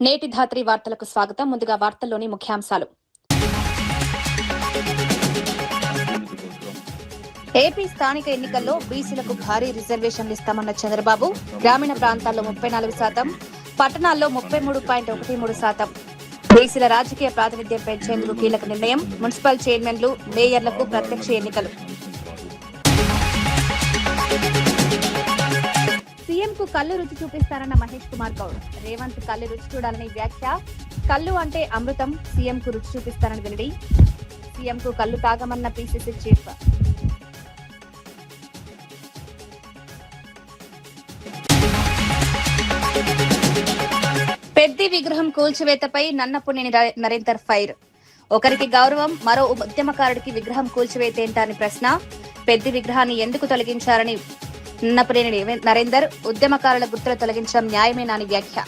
నేటి ధాత్రి వార్తలకు స్వాగతం. ముందుగా వార్తల్లోని ముఖ్యాంశాలు. ఏపీ స్థానిక ఎన్నికల్లో బీసీలకు భారీ రిజర్వేషన్లు ఇస్తామన్న చంద్రబాబు, గ్రామీణ ప్రాంతాల్లో 34%, పట్టణాల్లో 33.13%. బీసీల రాజకీయ ప్రాతినిధ్యం పెంచేందుకు కీలక నిర్ణయం. మున్సిపల్ చైర్మన్లు, మేయర్లకు ప్రత్యక్ష ఎన్నికలు. సీఎంకు కళ్ళు రుచి చూపిస్తారన్న మహేష్ కుమార్ గౌడ్. రేవంత్ కళ్ళు రుచి చూడాలని వ్యాఖ్య. కళ్ళు అంటే అమృతం, సీఎంకు రుచి చూపిస్తారని వెల్లడి. సీఎంకు కళ్ళు తాగమన్న పీసీసీ చీఫ్. పెద్ది విగ్రహం కూల్చివేతపై నన్నపునేని నరేందర్ ఫైర్. ఒకరికి గౌరవం, మరో ఉద్యమకారుడికి విగ్రహం కూల్చివేతేంటా అని ప్రశ్న. పెద్ది విగ్రహాన్ని ఎందుకు తొలగించారని నన్నపునేని నరేందర్. ఉద్యమకారుల గుర్తులు తొలగించడం న్యాయమేనా అని వ్యాఖ్య.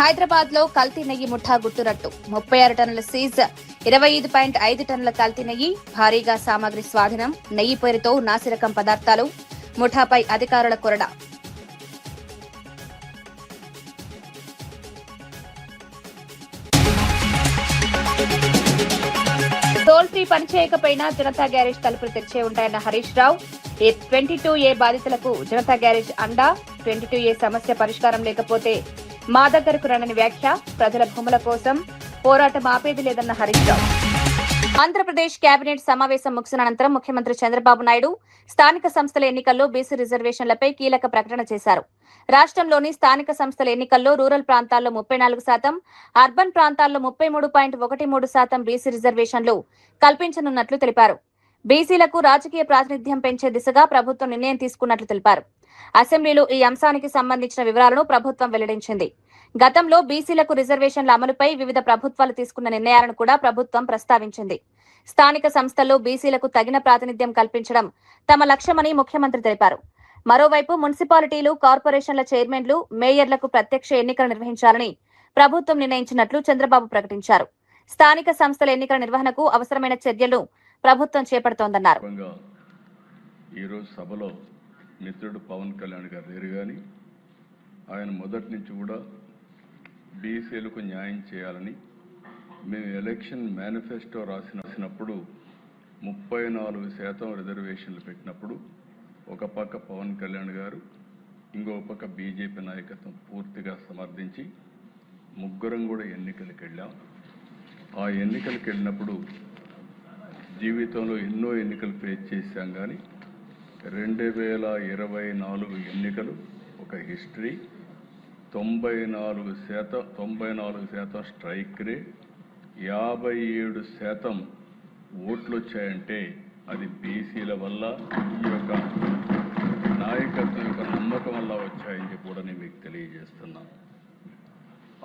హైదరాబాద్ లో కల్తీ నెయ్యి ముఠా గుట్టురట్టు. 36 టన్నుల సీజ్, 25.5 టన్నుల కల్తీ నెయ్యి, భారీగా సామాగ్రి స్వాధీనం. నెయ్యి పేరుతో నాసిరకం పదార్థాలు. ముఠాపై అధికారుల కొరడా. టోల్ ఫ్రీ పనిచేయకపోయినా జనతా గ్యారేజ్ తలుపులు తెరిచే ఉంటాయన్న హరీష్ రావు. 22A బాధితులకు జనతా గ్యారేజ్ అండా. 22A సమస్య పరిష్కారం లేకపోతే మా దగ్గరకు రండని వ్యాఖ్య. ప్రజల భూముల కోసం పోరాటం ఆపేది లేదన్న హరీష్ రావు. ఆంధ్రప్రదేశ్ కేబినెట్ సమావేశం ముగిసిన అనంతరం ముఖ్యమంత్రి చంద్రబాబు నాయుడు స్థానిక సంస్థల ఎన్నికల్లో బీసీ రిజర్వేషన్లపై కీలక ప్రకటన చేశారు. రాష్ట్రంలోని స్థానిక సంస్థల ఎన్నికల్లో రూరల్ ప్రాంతాల్లో 34%, అర్బన్ ప్రాంతాల్లో 33.13% బీసీ రిజర్వేషన్లు కల్పించనున్నట్లు తెలిపారు. బీసీలకు రాజకీయ ప్రాతినిధ్యం పెంచే దిశగా ప్రభుత్వం నిర్ణయం తీసుకున్నట్లు తెలిపారు. అసెంబ్లీలో ఈ అంశానికి సంబంధించిన వివరాలను ప్రభుత్వం వెల్లడించింది. గతంలో బీసీలకు రిజర్వేషన్ల అమలుపై వివిధ ప్రభుత్వాలు తీసుకున్న నిర్ణయాలను కూడా ప్రభుత్వం ప్రస్తావించింది. స్థానిక సంస్థల్లో బీసీలకు తగిన ప్రాతినిధ్యం కల్పించడం తమ లక్ష్యమని ముఖ్యమంత్రి తెలిపారు. మరోవైపు మున్సిపాలిటీలు, కార్పొరేషన్ల చైర్మన్లు, మేయర్లకు ప్రత్యక్ష ఎన్నికలు నిర్వహించాలని ప్రభుత్వం నిర్ణయించినట్లు చంద్రబాబు ప్రకటించారు. స్థానిక సంస్థల ఎన్నికల నిర్వహణకు అవసరమైన చర్యలు ప్రభుత్వం చేపడుతోందన్నారు. ఈరోజు సభలో మిత్రుడు పవన్ కళ్యాణ్ గారు లేరు కానీ ఆయన మొదటి నుంచి కూడా బీసీలకు న్యాయం చేయాలని మేము ఎలక్షన్ మేనిఫెస్టో రాసినప్పుడు 34% రిజర్వేషన్లు పెట్టినప్పుడు ఒక పక్క పవన్ కళ్యాణ్ గారు, ఇంకో పక్క బీజేపీ నాయకత్వం పూర్తిగా సమర్థించి ముగ్గురం కూడా ఎన్నికలకు వెళ్ళాం. ఆ ఎన్నికలకు వెళ్ళినప్పుడు జీవితంలో ఎన్నో ఎన్నికలు ఫేస్ చేశాం కానీ 2024 ఎన్నికలు ఒక హిస్టరీ. 94% స్ట్రైక్ రేట్, 57% ఓట్లు వచ్చాయంటే అది బీసీల వల్ల, ఈ యొక్క నాయకత్వం యొక్క నమ్మకం వల్ల వచ్చాయని చెప్పి కూడా నేను మీకు తెలియజేస్తున్నాను.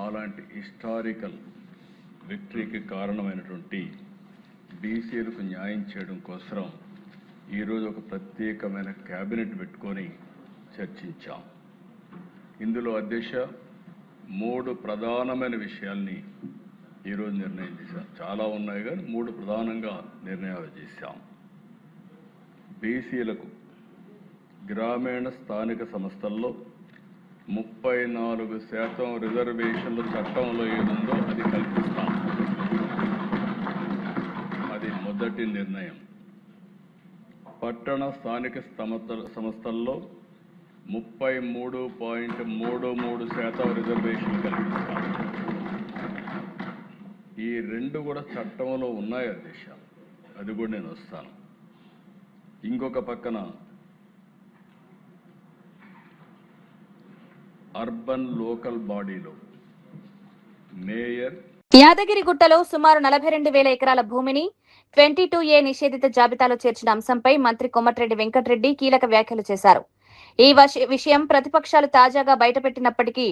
అలాంటి హిస్టారికల్ విక్టరీకి కారణమైనటువంటి బీసీలకు న్యాయం చేయడం కోసం ఈరోజు ఒక ప్రత్యేకమైన క్యాబినెట్ పెట్టుకొని చర్చించాం. ఇందులో అధ్యక్ష 3 ప్రధానమైన విషయాల్ని ఈరోజు నిర్ణయం చేశాం. చాలా ఉన్నాయి కానీ 3 ప్రధానంగా నిర్ణయాలు చేశాం. బీసీలకు గ్రామీణ స్థానిక సంస్థల్లో 34% రిజర్వేషన్లు చట్టంలో ఏముందో అది కల్పిస్తాం. అది మొదటి నిర్ణయం. పట్టణ స్థానిక సంస్థల్లో 33.33% రిజర్వేషన్ కల్పిస్తాం. ఈ 2 కూడా చట్టంలో ఉన్నాయి అధ్యక్ష, అది కూడా నేను వస్తాను. ఇంకొక పక్కన అర్బన్ లోకల్ బాడీలో మేయర్. యాదగిరిగుట్టలో సుమారు 42,000 ఎకరాల భూమిని 22A నిషేధిత జాబితాలో చేర్చిన అంశంపై మంత్రి కోమటిరెడ్డి వెంకటరెడ్డి కీలక వ్యాఖ్యలు చేశారు. ఈ విషయం ప్రతిపక్షాలు తాజాగా బయటపెట్టినప్పటికీ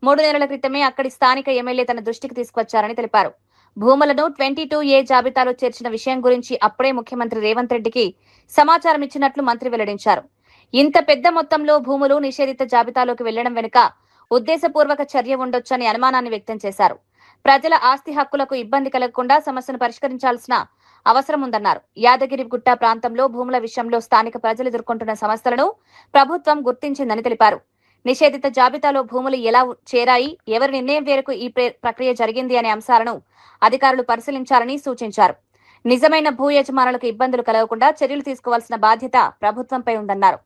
3 నెలల క్రితమే అక్కడి స్థానిక ఎమ్మెల్యే తన దృష్టికి తీసుకొచ్చారని తెలిపారు. భూములను 22A జాబితాలో చేర్చిన విషయం గురించి అప్పుడే ముఖ్యమంత్రి రేవంత్ రెడ్డికి సమాచారం ఇచ్చినట్లు మంత్రి వెల్లడించారు. ఇంత పెద్ద మొత్తంలో భూములు నిషేధిత జాబితాలోకి వెళ్లడం వెనుక ఉద్దేశపూర్వక చర్య ఉండొచ్చని అనుమానాన్ని వ్యక్తం చేశారు. ప్రజల ఆస్తి హక్కులకు ఇబ్బంది కలగకుండా సమస్యను పరిష్కరించాల్సిన అవసరం ఉందన్నారు. యాదగిరిగుట్ట ప్రాంతంలో భూముల విషయంలో స్థానిక ప్రజలు ఎదుర్కొంటున్న సమస్యలను ప్రభుత్వం గుర్తించిందని తెలిపారు. నిషేధిత జాబితాలో భూములు ఎలా చేరాయి, ఎవరి నిర్ణయం మేరకు ఈ ప్రక్రియ జరిగింది అనే అంశాలను అధికారులు పరిశీలించాలని సూచించారు. నిజమైన భూ యజమానులకు ఇబ్బందులు కలగకుండా చర్యలు తీసుకోవాల్సిన బాధ్యత ప్రభుత్వంపై ఉందన్నారు.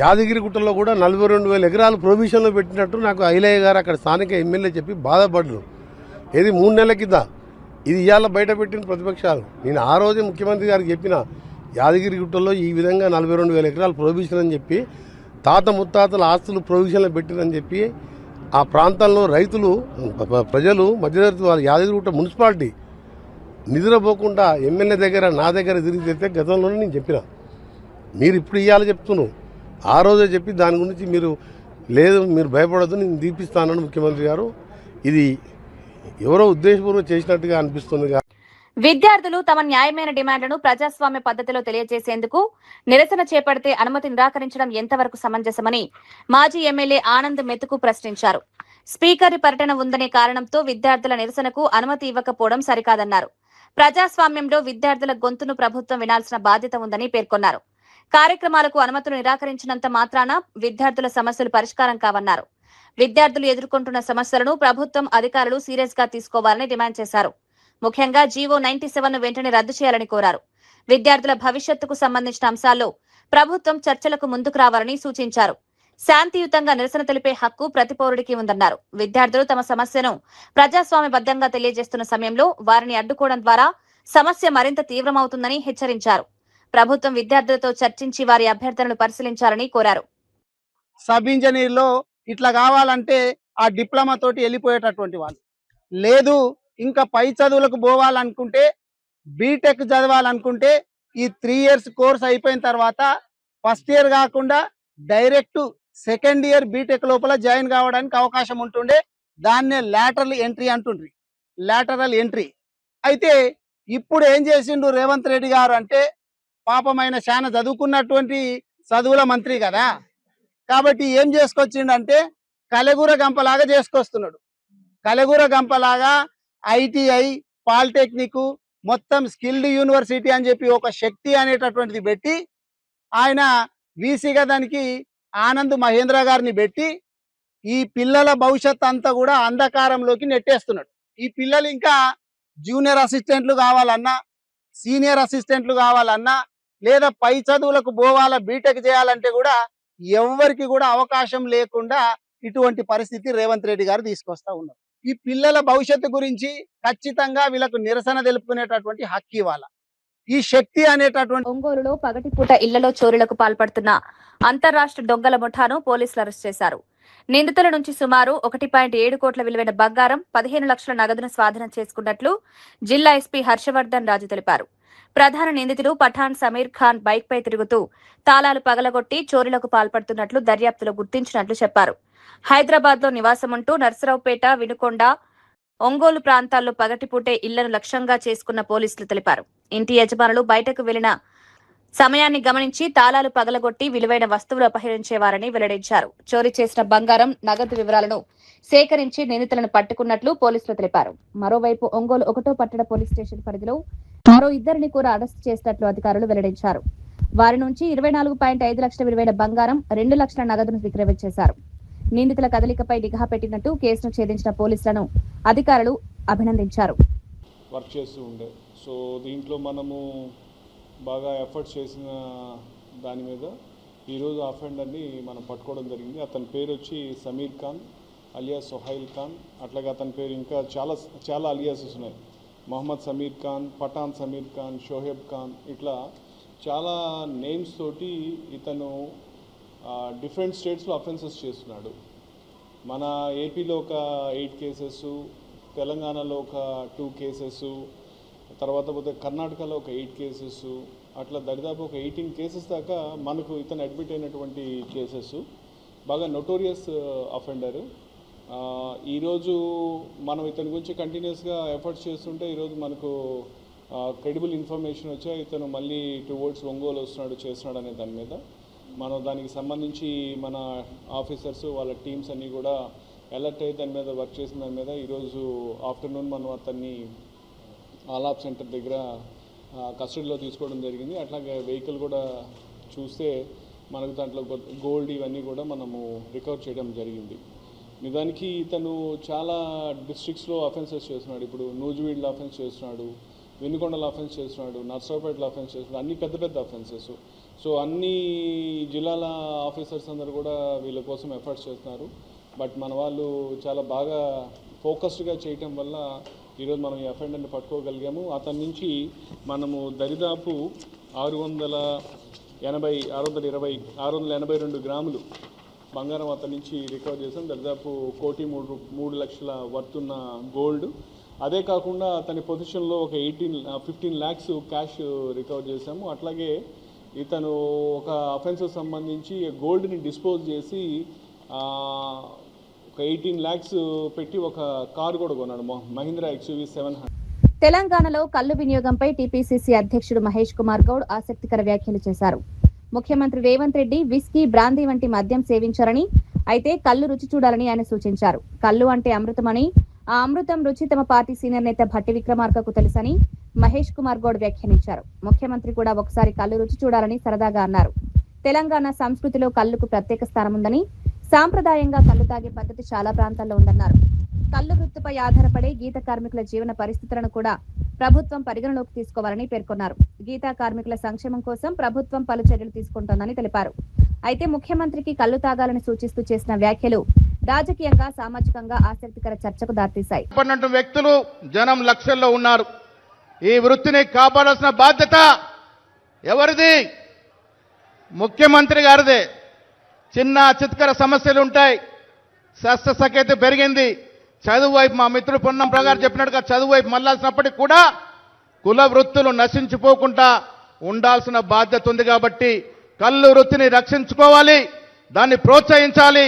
యాదగిరిగుట్టలో కూడా 42,000 ఎకరాలు ప్రొవిజన్లో పెట్టినట్టు నాకు ఐలయ్య గారు అక్కడ స్థానిక ఎమ్మెల్యే చెప్పి బాధపడ్డారు. ఇది 3 నెలల కింద, ఇది ఇవాళ బయట పెట్టిన ప్రతిపక్షాలు. నేను ఆ రోజే ముఖ్యమంత్రి గారికి చెప్పిన, యాదగిరిగుట్టలో ఈ విధంగా 42,000 ఎకరాలు ప్రొవిజన్ అని చెప్పి, తాత ముత్తాతల ఆస్తులు ప్రొవిజన్లో పెట్టినని చెప్పి ఆ ప్రాంతంలో రైతులు, ప్రజలు, మధ్యతరగతి వాళ్ళు యాదగిరిగుట్ట మున్సిపాలిటీ నిద్రపోకుండా ఎమ్మెల్యే దగ్గర నా దగ్గర తిరిగితే గతంలోనే నేను చెప్పిన, మీరు ఇప్పుడు ఇవ్వాలి చెప్తున్నాను, ఆ రోజే చెప్పి దాని గురించి మీరు భయపడద్దు, నేను దీపిస్తానని ముఖ్యమంత్రి గారు. ఇది ఎవరో ఉద్దేశపూర్వకం చేసినట్టుగా అనిపిస్తుంది. విద్యార్థులు తమ న్యాయమైన డిమాండ్లను ప్రజాస్వామ్య పద్ధతిలో తెలియజేసేందుకు నిరసన చేపడితే అనుమతి నిరాకరించడం ఎంతవరకు సమంజసమని మాజీ ఎమ్మెల్యే ఆనంద్ మెతుకు ప్రశ్నించారు. స్పీకర్ పర్యటన ఉందనే కారణంతో విద్యార్థుల నిరసనకు అనుమతి ఇవ్వకపోవడం సరికాదన్నారు. ప్రజాస్వామ్యంలో విద్యార్థుల గొంతును ప్రభుత్వం వినాల్సిన బాధ్యత ఉందని పేర్కొన్నారు. కార్యక్రమాలకు అనుమతులు నిరాకరించినంత మాత్రాన విద్యార్థుల సమస్యలు పరిష్కారం కావన్నారు. విద్యార్థులు ఎదుర్కొంటున్న సమస్యలను ప్రభుత్వం అధికారులు సీరియస్ గా తీసుకోవాలని డిమాండ్ చేశారు. ముఖ్యంగా జీవో 97 ను వెంటనే రద్దు చేయాలని కోరారు. విద్యార్థుల భవిష్యత్తుకు సంబంధించిన అంశాల్లో ప్రభుత్వం చర్చలకు ముందుకు రావాలని సూచించారు. శాంతియుతంగా నిరసన తెలిపే హక్కు ప్రతి పౌరుడికి ఉందన్నారు. విద్యార్థులు తమ సమస్యను ప్రజాస్వామ్యబద్ధంగా తెలియజేస్తున్న సమయంలో వారిని అడ్డుకోవడం ద్వారా సమస్య మరింత తీవ్రమవుతుందని హెచ్చరించారు. ప్రభుత్వం విద్యార్థులతో చర్చించి వారి అభ్యర్థనలు పరిశీలించాలని కోరారు. సబ్ ఇంజనీర్లో ఇట్లా కావాలంటే ఆ డిప్లొమా తోటి వెళ్ళిపోయేటటువంటి వాళ్ళు లేదు, ఇంకా పై చదువులకు పోవాలనుకుంటే, బీటెక్ చదవాలనుకుంటే ఈ 3 years కోర్స్ అయిపోయిన తర్వాత ఫస్ట్ ఇయర్ కాకుండా డైరెక్ట్ సెకండ్ ఇయర్ బీటెక్ లోపల జాయిన్ కావడానికి అవకాశం ఉంటుండే. దాన్నే లాటరల్ ఎంట్రీ అంటుండ్రి, లాటరల్ ఎంట్రీ. అయితే ఇప్పుడు ఏం చేసిండు రేవంత్ రెడ్డి గారు అంటే, పాపమైన చాలా చదువుకున్నటువంటి చదువుల మంత్రి కదా, కాబట్టి ఏం చేసుకొచ్చిండంటే కలెగుర గంపలాగా చేసుకొస్తున్నాడు. కలెగుర గంపలాగా ఐటీఐ, పాలిటెక్నిక్, మొత్తం స్కిల్డ్ యూనివర్సిటీ అని చెప్పి ఒక శక్తి అనేటటువంటిది పెట్టి, ఆయన వీసీగా దానికి ఆనంద్ మహేంద్ర గారిని పెట్టి ఈ పిల్లల భవిష్యత్ అంతా కూడా అంధకారంలోకి నెట్టేస్తున్నాడు. ఈ పిల్లలు ఇంకా జూనియర్ అసిస్టెంట్లు కావాలన్నా, సీనియర్ అసిస్టెంట్లు కావాలన్నా, లేదా పై చదువులకు పోవాలా, బీటెక్ చేయాలంటే కూడా ఎవరికి కూడా అవకాశం లేకుండా ఇటువంటి పరిస్థితి రేవంత్ రెడ్డి గారు తీసుకొస్తా ఉన్నారు. ఈ పిల్లల భవిష్యత్తు గురించి ఖచ్చితంగా వీళ్ళకు నిరసన తెలుపుకునేటటువంటి హక్కు ఇవ్వాల. ఈ శక్తి అనేటటువంటి ఒంగోలులో పగటిపూట ఇళ్లలో చోరీలకు పాల్పడుతున్న అంతర్రాష్ట్ర దొంగల ముఠాను పోలీసులు అరెస్ట్ చేశారు. నిందితుల నుంచి సుమారు 1.7 కోట్ల విలువైన బంగారం, 15 లక్షల నగదును స్వాధీనం చేసుకున్నట్లు జిల్లా ఎస్పీ హర్షవర్ధన్ రాజు తెలిపారు. ప్రధాన నిందితుడు పఠాన్ సమీర్ ఖాన్ బైక్ పై తిరుగుతూ తాళాలు పగలగొట్టి చోరీలకు పాల్పడుతున్నట్లు దర్యాప్తులో గుర్తించినట్లు చెప్పారు. హైదరాబాద్ లో నివాసముంటూ నర్సరావుపేట, వినుకొండ, ఒంగోలు ప్రాంతాల్లో పగటిపూటే ఇళ్లను లక్ష్యంగా చేసుకున్న పోలీసులు తెలిపారు. ఇంటి యజమానులు బయటకు వెళ్లిన సమయాన్ని గమనించి తాళాలు పగలగొట్టి విలువైన వస్తువులు అపహరించేవారని వెల్లడించారు. చోరీ చేసిన బంగారం, నగదు వివరాలను సేకరించి నిందితులను పట్టుకున్నట్లు పోలీసులు తెలిపారు. మరోవైపు ఒంగోలు 1వ పట్టణ పోలీస్ స్టేషన్ పరిధిలో మరో 2 కూడా అరెస్టు చేసినట్లు అధికారులు వెల్లడించారు. వారి నుంచి 24.5 లక్షల విలువైన బంగారం, 2 లక్షల నగదును విక్రయించేశారు. నిందితుల కదలికపై నిఘా పెట్టినట్టు కేసును ఛేదించిన పోలీసులను అధికారులు అభినందించారు. వర్క్ చేస్తూ ఉండే సో దీంట్లో మనము బాగా ఎఫర్ట్స్ చేసిన దాని మీద ఈరోజు అఫెండర్ని మనం పట్టుకోవడం జరిగింది. అతని పేరు వచ్చి సమీర్ ఖాన్ అలియాస్ సోహైల్ ఖాన్. అట్లాగే అతని పేరు ఇంకా చాలా అలియాసెస్ ఉన్నాయి. మొహమ్మద్ సమీర్ ఖాన్, పఠాన్ సమీర్ ఖాన్, షోహెబ్ ఖాన్, ఇట్లా చాలా నేమ్స్ తోటి ఇతను డిఫరెంట్ స్టేట్స్లో అఫెన్సెస్ చేస్తున్నాడు. మన ఏపీలో ఒక 8 కేసెస్, తెలంగాణలో ఒక 2 కేసెస్, తర్వాత పోతే కర్ణాటకలో ఒక 8 కేసెస్, అట్లా దరిదాపు ఒక 18 కేసెస్ దాకా మనకు ఇతను అడ్మిట్ అయినటువంటి కేసెస్. బాగా నోటోరియస్ అఫెండర్. ఈరోజు మనం ఇతని గురించి కంటిన్యూస్గా ఎఫర్ట్స్ చేస్తుంటే ఈరోజు మనకు క్రెడిబుల్ ఇన్ఫర్మేషన్ వచ్చా ఇతను మళ్ళీ టువర్డ్స్ ఒంగోలు చేస్తున్నాడు అనే దాని మీద మనం దానికి సంబంధించి మన ఆఫీసర్స్ వాళ్ళ టీమ్స్ అన్నీ కూడా అలర్ట్ అయ్యి దాని మీద వర్క్ చేసిన దాని మీద ఈరోజు ఆఫ్టర్నూన్ మనం అతన్ని ఆలాప్ సెంటర్ దగ్గర కస్టడీలో తీసుకోవడం జరిగింది. అట్లాగే వెహికల్ కూడా చూస్తే మనకు దాంట్లో గోల్డ్ ఇవన్నీ కూడా మనము రికవర్ చేయడం జరిగింది. నిజానికి ఇతను చాలా డిస్ట్రిక్ట్స్లో అఫెన్సెస్ చేస్తున్నాడు. ఇప్పుడు నూజివీడ్లో అఫెన్స్ చేస్తున్నాడు, వెనుకొండలో అఫెన్స్ చేస్తున్నాడు, నర్సరావుపేటలో అఫెన్స్ చేస్తున్నాడు. అన్ని పెద్ద పెద్ద అఫెన్సెస్. సో అన్ని జిల్లాల ఆఫీసర్స్ అందరూ కూడా వీళ్ళ కోసం ఎఫర్ట్స్ చేస్తున్నారు. బట్ మన వాళ్ళు చాలా బాగా ఫోకస్డ్గా చేయటం వల్ల ఈరోజు మనం ఈ అఫెండర్ని పట్టుకోగలిగాము. అతని నుంచి మనము దరిదాపు 682 గ్రాములు బంగారం అతని నుంచి రికవర్ చేసాం. దరిదాపు 1,03,00,000 వర్త్ ఉన్న గోల్డ్. అదే కాకుండా అతని పొజిషన్లో ఒక 15 lakhs క్యాష్ రికవర్ చేశాము. అట్లాగే ఇతను ఒక అఫెన్స్కి సంబంధించి గోల్డ్ని డిస్పోజ్ చేసి ఒక 18 lakhs పెట్టి ఒక కారు కూడా కొన్నాడు, మహీంద్రా XUV 700. తెలంగాణలో కల్లు వినియోగంపై టీపీసీసీ అధ్యక్షుడు మహేష్ కుమార్ గౌడ్ ఆసక్తికర వ్యాఖ్యలు చేశారు. ముఖ్యమంత్రి రేవంత్ రెడ్డి విస్కీ, బ్రాందీ వంటి మద్యం సేవించారని, అయితే కల్లు రుచి చూడాలని ఆయన సూచించారు. కల్లు అంటే అమృతమని, ఆ అమృతం రుచి తమ పార్టీ సీనియర్ నేత భట్టి విక్రమార్కకు తెలుసని మహేష్ కుమార్ గౌడ్ వ్యాఖ్యానించారు. ముఖ్యమంత్రి కూడా ఒకసారి కల్లు రుచి చూడాలని సరదాగా అన్నారు. తెలంగాణ సంస్కృతిలో కల్లుకు ప్రత్యేక స్థానం ఉందని, సాంప్రదాయంగా కల్లు తాగే పద్ధతి చాలా ప్రాంతాల్లో ఉందన్నారు. కల్లు వృత్తిపై ఆధారపడే గీత కార్మికుల జీవన పరిస్థితులను కూడా ప్రభుత్వం పరిగణలోకి తీసుకోవాలని పేర్కొన్నారు. గీతా కార్మికుల సంక్షేమం కోసం ప్రభుత్వం పలు చర్యలు తీసుకుంటోందని తెలిపారు. అయితే ముఖ్యమంత్రికి కల్లు తాగాలని సూచిస్తూ చేసిన వ్యాఖ్యలు రాజకీయంగా, సామాజికంగా ఆసక్తికర చర్చకు దారితీశాయి. వ్యక్తులు జనం లక్షల్లో ఉన్నారు. ఈ వృత్తిని కాపాడాల్సిన బాధ్యత ఎవరిది? ముఖ్యమంత్రి గారిదే. చిన్న చిత్కర సమస్యలు ఉంటాయి. శస్త్రసఖ్యత పెరిగింది. చదువు వైపు మా మిత్రుడు పొన్నం ప్రగారు చెప్పినట్టుగా చదువు వైపు మళ్లాల్సినప్పటికీ కూడా కుల వృత్తులు నశించిపోకుండా ఉండాల్సిన బాధ్యత ఉంది. కాబట్టి కల్లు వృత్తిని రక్షించుకోవాలి, దాన్ని ప్రోత్సహించాలి,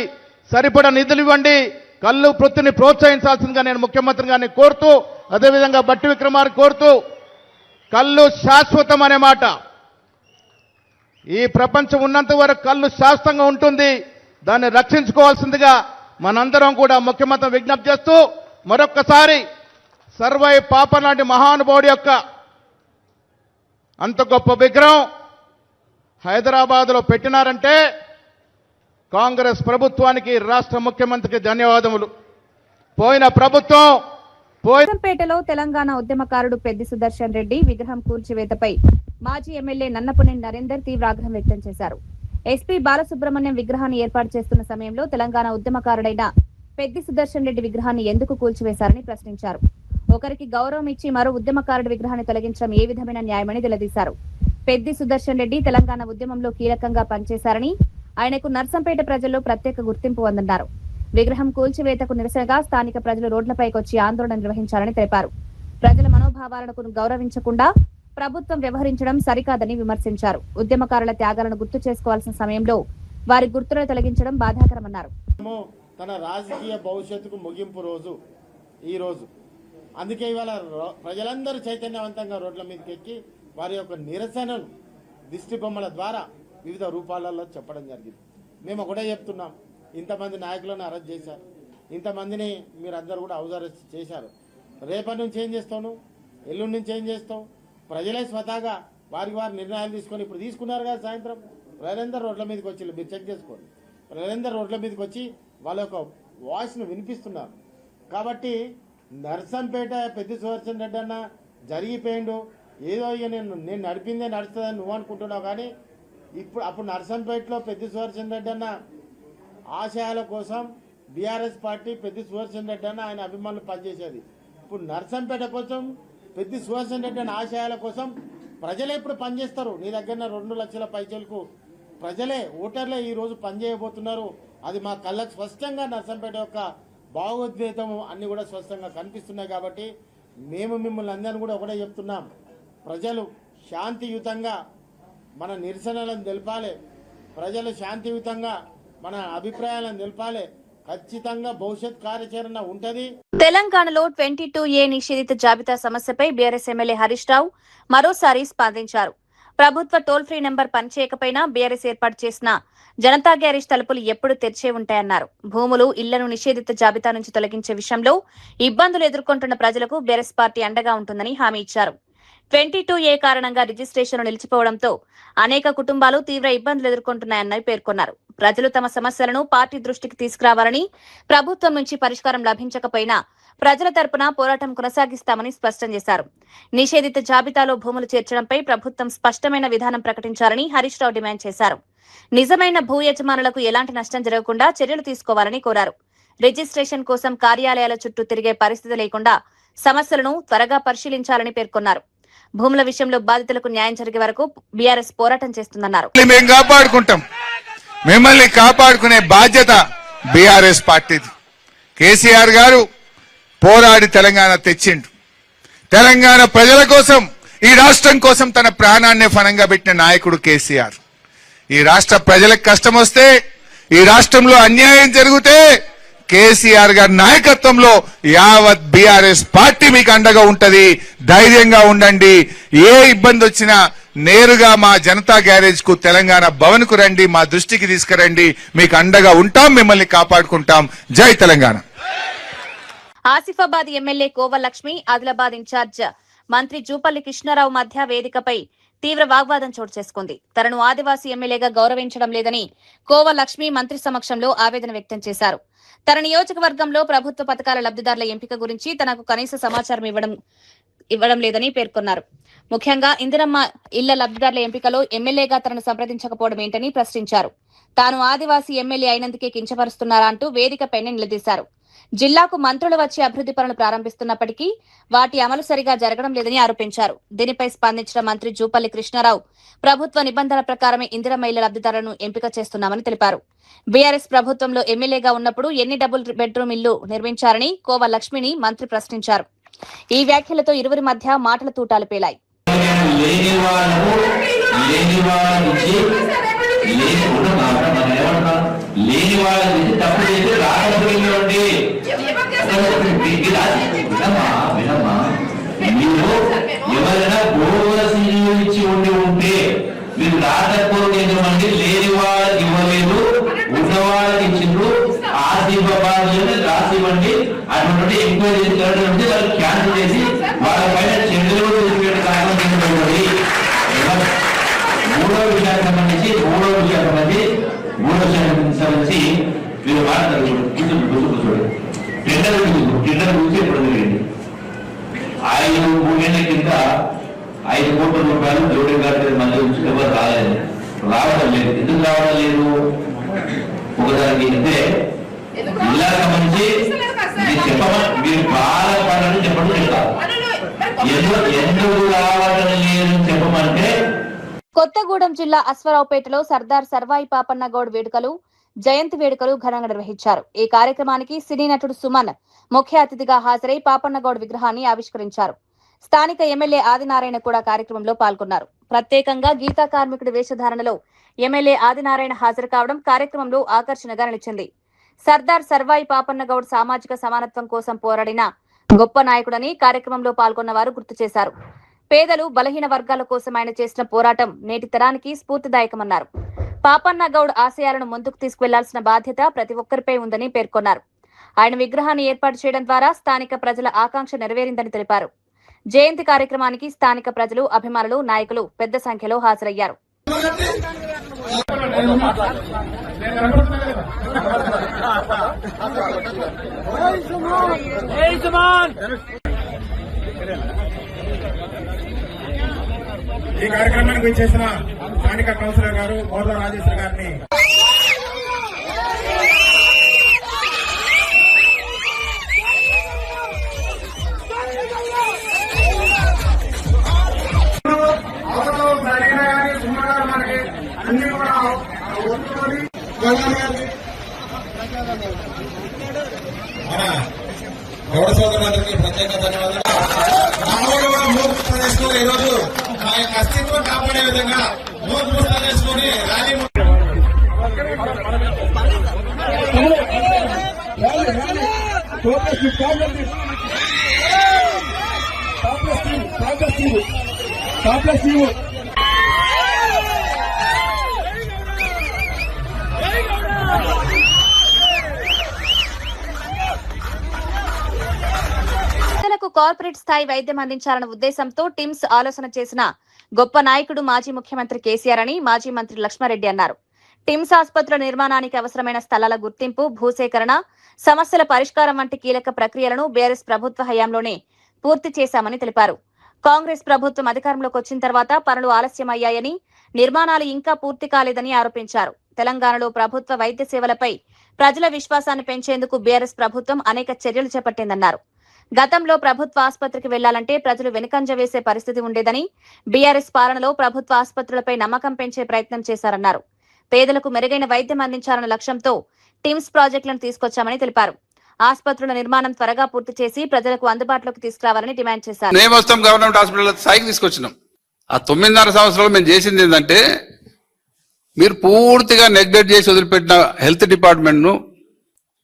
సరిపడా నిధులు ఇవ్వండి, కల్లు వృత్తిని ప్రోత్సహించాల్సిందిగా నేను ముఖ్యమంత్రి గారిని కోరుతూ, అదేవిధంగా భట్టి విక్రమార్క కోరుతూ, కల్లు శాశ్వతం అనే మాట, ఈ ప్రపంచం ఉన్నంత వరకు కల్లు శాశ్వతంగా ఉంటుంది, దాన్ని రక్షించుకోవాల్సిందిగా మనందరం కూడా ముఖ్యమంత్రి విజ్ఞప్తి చేస్తూ, మరొక్కసారి సర్వై పాప లాంటి మహానుభావుడి యొక్క అంత గొప్ప విగ్రహం హైదరాబాద్లో పెట్టినారంటే కాంగ్రెస్ ప్రభుత్వానికి, రాష్ట్ర ముఖ్యమంత్రికి ధన్యవాదములు. పోయిన ప్రభుత్వం పేటలో తెలంగాణ ఉద్యమకారుడు పెద్ది సుదర్శన్ రెడ్డి విగ్రహం కూల్చివేతపై మాజీ ఎమ్మెల్యే నన్నపునేని నరేందర్ తీవ్ర ఆగ్రహం వ్యక్తం చేశారు. ఎస్పీ బాలసుబ్రహ్మణ్యం విగ్రహాన్ని ఏర్పాటు చేస్తున్న సమయంలో తెలంగాణ ఉద్యమకారుడైన పెద్ది సుదర్శన్ రెడ్డి విగ్రహాన్ని ఎందుకు కూల్చివేశారని ప్రశ్నించారు. ఒకరికి గౌరవం ఇచ్చి మరో ఉద్యమకారుడి విగ్రహాన్ని తొలగించడం ఏ విధమైన న్యాయమని నిలదీశారు. పెద్ది సుదర్శన్ రెడ్డి తెలంగాణ ఉద్యమంలో కీలకంగా పనిచేశారని, ఆయనకు నర్సంపేట ప్రజల్లో ప్రత్యేక గుర్తింపు ఉందన్నారు. విగ్రహం కూల్చివేతకు నిరసనగా స్థానిక ప్రజలు రోడ్లపైకి వచ్చి ఆందోళన నిర్వహించారని తెలిపారు. ప్రజల మనోభావాలను గౌరవించకుండా ప్రభుత్వం వ్యవహరించడం సరికాదని విమర్శించారు. ఉద్యమకారుల త్యాగాలను గుర్తు చేసుకోవాల్సిన సమయంలో వారి గుర్తులను తొలగించడం బాధాకరమన్నారు. తన రాజకీయ భవిష్యత్తుకు ముగింపు రోజు ఈ రోజు. అందుకే ఇవాళ ప్రజలందరూ చైతన్యవంతంగా రోడ్ల మీదకి ఎక్కి వారి యొక్క నిరసనను దిష్టి బొమ్మల ద్వారా వివిధ రూపాలలో చెప్పడం జరిగింది. మేము ఒకటే చెప్తున్నాం, ఇంతమంది నాయకులను అరెస్ట్ చేశారు, ఇంతమందిని మీరందరూ కూడా హౌస్ అరెస్ట్ చేశారు. రేపటి నుంచి ఏం చేస్తావు, ఎల్లుండి నుంచి ఏం చేస్తావు? ప్రజలే స్వతహాగా వారికి వారి నిర్ణయాలు తీసుకొని ఇప్పుడు తీసుకున్నారు కదా. సాయంత్రం ప్రజలందరూ రోడ్ల మీదకి వచ్చి, మీరు చెక్ చేసుకోండి, ప్రజలందరూ రోడ్ల మీదకి వచ్చి వాళ్ళ యొక్క వాయిస్ను వినిపిస్తున్నారు. కాబట్టి నర్సంపేట పెద్ది సుదర్శన్ రెడ్డి అన్న జరిగిపోయిండు, ఏదో ఇక నేను నడిపిందే నడుస్తుందని నువ్వు అనుకుంటున్నావు. కానీ అప్పుడు నర్సంపేటలో పెద్ది సుదర్శన్ రెడ్డి అన్న ఆశయాల కోసం బీఆర్ఎస్ పార్టీ పెద్ది సుదర్శన్ రెడ్డి అన్న ఆయన అభిమానులు పనిచేసేది. ఇప్పుడు నర్సంపేట కోసం పెద్ది సుదర్శన్ రెడ్డి అన్న ఆశయాల కోసం ప్రజలే ఇప్పుడు పనిచేస్తారు. నీ దగ్గర 2 లక్షల పైచలకు ప్రజలే, ఓటర్లే ఈరోజు పనిచేయబోతున్నారు. అది మా కళ్ళకు స్పష్టంగా నర్సంపేట యొక్క భావోద్వేగము అన్ని కూడా స్పష్టంగా కనిపిస్తున్నాయి. కాబట్టి మేము మిమ్మల్ని అందరినీ కూడా ఒకటే చెప్తున్నాం, ప్రజలు శాంతియుతంగా మన నిరసనలను తెలపాలి, ప్రజలు శాంతియుతంగా మన అభిప్రాయాలను తెలపాలి. ఖచ్చితంగా భవిష్యత్ కార్యాచరణ ఉంటది. తెలంగాణలో 22A నిషేధిత జాబితా సమస్యపై బీఆర్ఎస్ ఎమ్మెల్యే హరీష్ రావు మరోసారి స్పందించారు. ప్రభుత్వ టోల్ ఫ్రీ నెంబర్ పనిచేయకపోయినా బీఆర్ఎస్ ఏర్పాటు చేసిన జనతా గ్యారేజ్ తలుపులు ఎప్పుడు తెరిచే ఉంటాయన్నారు. భూములు, ఇళ్లను నిషేధిత జాబితా నుంచి తొలగించే విషయంలో ఇబ్బందులు ఎదుర్కొంటున్న ప్రజలకు బీఆర్ఎస్ పార్టీ అండగా ఉంటుందని హామీ ఇచ్చారు. 22A కారణంగా రిజిస్ట్రేషన్లు నిలిచిపోవడంతో అనేక కుటుంబాలు తీవ్ర ఇబ్బందులు ఎదుర్కొంటున్నాయని పేర్కొన్నారు. ప్రజలు తమ సమస్యలను పార్టీ దృష్టికి తీసుకురావాలని, ప్రభుత్వం నుంచి పరిష్కారం లభించకపోయినా ప్రజల తరపున పోరాటం కొనసాగిస్తామని స్పష్టం చేశారు. నిషేధిత జాబితాలో భూములు చేర్చడంపై ప్రభుత్వం స్పష్టమైన విధానం ప్రకటించాలని హరీష్ రావు డిమాండ్ చేశారు. నిజమైన భూ యజమానులకు ఎలాంటి నష్టం జరగకుండా చర్యలు తీసుకోవాలని కోరారు. రిజిస్ట్రేషన్ కోసం కార్యాలయాల చుట్టూ తిరిగే పరిస్థితి లేకుండా సమస్యలను త్వరగా పరిశీలించాలని పేర్కొన్నారు. భూముల విషయంలో బాధితులకు న్యాయం జరిగే వరకు బీఆర్ఎస్ పోరాటం చేస్తుందన్నారు. మేము కాపాడుకుంటాం, మిమ్మల్ని కాపాడుకునే బాధ్యత బీఆర్ఎస్ పార్టీది. కేసీఆర్ గారు పోరాడి తెలంగాణ తెచ్చిండు. తెలంగాణ ప్రజల కోసం, ఈ రాష్ట్రం కోసం తన ప్రాణాన్ని ఫలంగా పెట్టిన నాయకుడు కేసీఆర్. ఈ రాష్ట్ర ప్రజలకు కష్టం వస్తే, ఈ రాష్ట్రంలో అన్యాయం జరిగితే కేసీఆర్ గారి నాయకత్వంలో యావత్ బీఆర్ఎస్ పార్టీ మీకు అండగా ఉంటది. ధైర్యంగా ఉండండి. ఏ ఇబ్బంది వచ్చినా నేరుగా మా జనతా గ్యారేజ్ కు, తెలంగాణ భవన్ కు రండి, మా దృష్టికి తీసుకురండి. మీకు అండగా ఉంటాం, మిమ్మల్ని కాపాడుకుంటాం. జై తెలంగాణ. ఆసిఫాబాద్ ఎమ్మెల్యే కోవలక్ష్మి, ఆదిలాబాద్ ఇన్ఛార్జ్ మంత్రి జూపల్లి కృష్ణారావు మధ్య వేదికపై తీవ్ర వాగ్వాదం చోటు చేసుకుంది. తనను ఆదివాసీ ఎమ్మెల్యేగా గౌరవించడం లేదని కోవలక్ష్మి మంత్రి సమక్షంలో ఆవేదన వ్యక్తం చేశారు. తన నియోజకవర్గంలో ప్రభుత్వ పథకాల లబ్ధిదారుల ఎంపిక గురించి తనకు కనీస సమాచారం ఇవ్వడం లేదని పేర్కొన్నారు. ముఖ్యంగా ఇందిరమ్మ ఇళ్ల లబ్ధిదారుల ఎంపికలో ఎమ్మెల్యేగా తనను సంప్రదించకపోవడం ఏంటని ప్రశ్నించారు. తాను ఆదివాసీ ఎమ్మెల్యే అయినందుకే కించపరుస్తున్నారా అంటూ వేదికపైనే నిలదీశారు. జిల్లాకు మంత్రులు వచ్చి అభివృద్ధి పనులు ప్రారంభిస్తున్నప్పటికీ వాటి అమలు సరిగా జరగడం లేదని ఆరోపించారు. దీనిపై స్పందించిన మంత్రి జూపల్లి కృష్ణారావు ప్రభుత్వ నిబంధనల ప్రకారమే ఇందిరమ్మ ఇళ్ల లబ్ధిదారులను ఎంపిక చేస్తున్నామని తెలిపారు. బీఆర్ఎస్ ప్రభుత్వంలో ఎమ్మెల్యేగా ఉన్నప్పుడు ఎన్ని డబుల్ బెడ్రూమ్ ఇల్లు నిర్మించారని కోవలక్ష్మిని మంత్రి ప్రశ్నించారు. ఈ వ్యాఖ్యలతో ఇరువురి మధ్య మాటల తూటాలు పేలాయి. లేని వాళ్ళ నుంచి తప్పు చేసి రాకపోయింది. వినమ్మా, మీరు ఎవరైనా భూముల ఇచ్చి ఉంటే మీరు రాకపోతే లేని వాళ్ళకి ఇవ్వలేదు, ఉన్న వాళ్ళకి ఇచ్చిండ్రు. ఆసిఫాబాద్ రాసివ్వండి అటువంటి ఎంక్వైరీ చేసి వాళ్ళు క్యాన్సిల్ చేసి వాళ్ళ పైన చెడులు మూడో విషయానికి సంబంధించి మీరు మాట్లాడారు. టెండర్ గురించి ఎప్పుడు జరిగింది? 5-3 ఏళ్ల కింద 5 కోట్ల రూపాయలు జోడీ గారి మధ్య నుంచి ఎవరు రావడం లేదు. ఎందుకు రావడం లేదు? ఒకదానికి అంటే జిల్లా సంబంధించి మీరు బాధపడాలని చెప్పడం చెప్తారు. ఎందుకు రావడం లేదు చెప్పమంటే, కొత్తగూడెం జిల్లా అశ్వరావుపేటలో సర్దార్ సర్వాయి పాపన్న గౌడ్ వేడుకలు, జయంతి వేడుకలు ఘనంగా నిర్వహించారు. ఈ కార్యక్రమానికి సినీ నటుడు సుమన్ ముఖ్య అతిథిగా హాజరై పాపన్న గౌడ్ విగ్రహాన్ని ఆవిష్కరించారు. స్థానిక ఎమ్మెల్యే ఆదినారాయణ కూడా కార్యక్రమంలో పాల్గొన్నారు. ప్రత్యేకంగా గీతా కార్మికుడి వేషధారణలో ఎమ్మెల్యే ఆదినారాయణ హాజరు కావడం కార్యక్రమంలో ఆకర్షణగా నిలిచింది. సర్దార్ సర్వాయి పాపన్న గౌడ్ సామాజిక సమానత్వం కోసం పోరాడిన గొప్ప నాయకుడని కార్యక్రమంలో పాల్గొన్న వారు గుర్తు చేశారు. పేదలు, బలహీన వర్గాల కోసం ఆయన చేసిన పోరాటం నేటి తరానికి స్ఫూర్తిదాయకమన్నారు. పాపన్న గౌడ్ ఆశయాలను ముందుకు తీసుకువెళ్లాల్సిన బాధ్యత ప్రతి ఒక్కరిపై ఉందని పేర్కొన్నారు. ఆయన విగ్రహాన్ని ఏర్పాటు చేయడం ద్వారా స్థానిక ప్రజల ఆకాంక్ష నెరవేరిందని తెలిపారు. జయంతి కార్యక్రమానికి స్థానిక ప్రజలు, అభిమానులు, నాయకులు పెద్ద సంఖ్యలో హాజరయ్యారు. ఈ కార్యక్రమానికి విచ్చేసిన స్థానిక కౌన్సిలర్ గారు మోర్ల రాజేశ్వర గారిని అన్ని కూడా గౌడ సోదరులందరికీ ప్రత్యేక ధన్యవాదాలు. ఈరోజు మా యొక్క అస్తిత్వం కాపాడే విధంగా నోట్ పుస్తకాలు వేసుకుని ర్యాలీ కార్పొరేట్ స్థాయి వైద్యం అందించాలన్న ఉద్దేశంతో టిమ్స్ ఆలోచన చేసిన గొప్ప నాయకుడు మాజీ ముఖ్యమంత్రి కేసీఆర్ అని మాజీ మంత్రి లక్ష్మారెడ్డి అన్నారు. టిమ్స్ ఆసుపత్రుల నిర్మాణానికి అవసరమైన స్థలాల గుర్తింపు, భూసేకరణ, సమస్యల పరిష్కారం వంటి కీలక ప్రక్రియలను బీఆర్ఎస్ ప్రభుత్వ హయాంలోనే పూర్తి చేశామని తెలిపారు. కాంగ్రెస్ ప్రభుత్వం అధికారంలోకి వచ్చిన తర్వాత పనులు ఆలస్యమయ్యాయని, నిర్మాణాలు ఇంకా పూర్తి కాలేదని ఆరోపించారు. తెలంగాణలో ప్రభుత్వ వైద్య సేవలపై ప్రజల విశ్వాసాన్ని పెంచేందుకు బీఆర్ఎస్ ప్రభుత్వం అనేక చర్యలు చేపట్టిందన్నారు. గతంలో ప్రభుత్వ ఆసుపత్రికి వెళ్లాలంటే ప్రజలు వెనుకంజ వేసే పరిస్థితి ఉండేదని, బీఆర్ఎస్ పాలనలో ప్రభుత్వ ఆసుపత్రులపై నమ్మకం పెంచే ప్రయత్నం చేశారన్నారు. పేదలకు మెరుగైన వైద్యం అందించాలన్న లక్ష్యంతో టిమ్స్ ప్రాజెక్టులను తీసుకొచ్చామని తెలిపారు. ఆసుపత్రుల నిర్మాణం త్వరగా పూర్తి చేసి ప్రజలకు అందుబాటులోకి తీసుకురావాలని డిమాండ్ చేశారు. మేము వస్తాం గవర్నమెంట్ హాస్పిటల్ స్థాయికి తీసుకొచ్చినాం. ఆ 9.5 సంవత్సరాలు మేము చేసింది ఏంటంటే, మీరు పూర్తిగా నెగ్లెక్ట్ చేసి వదిలిపెట్టిన హెల్త్ డిపార్ట్మెంట్ ను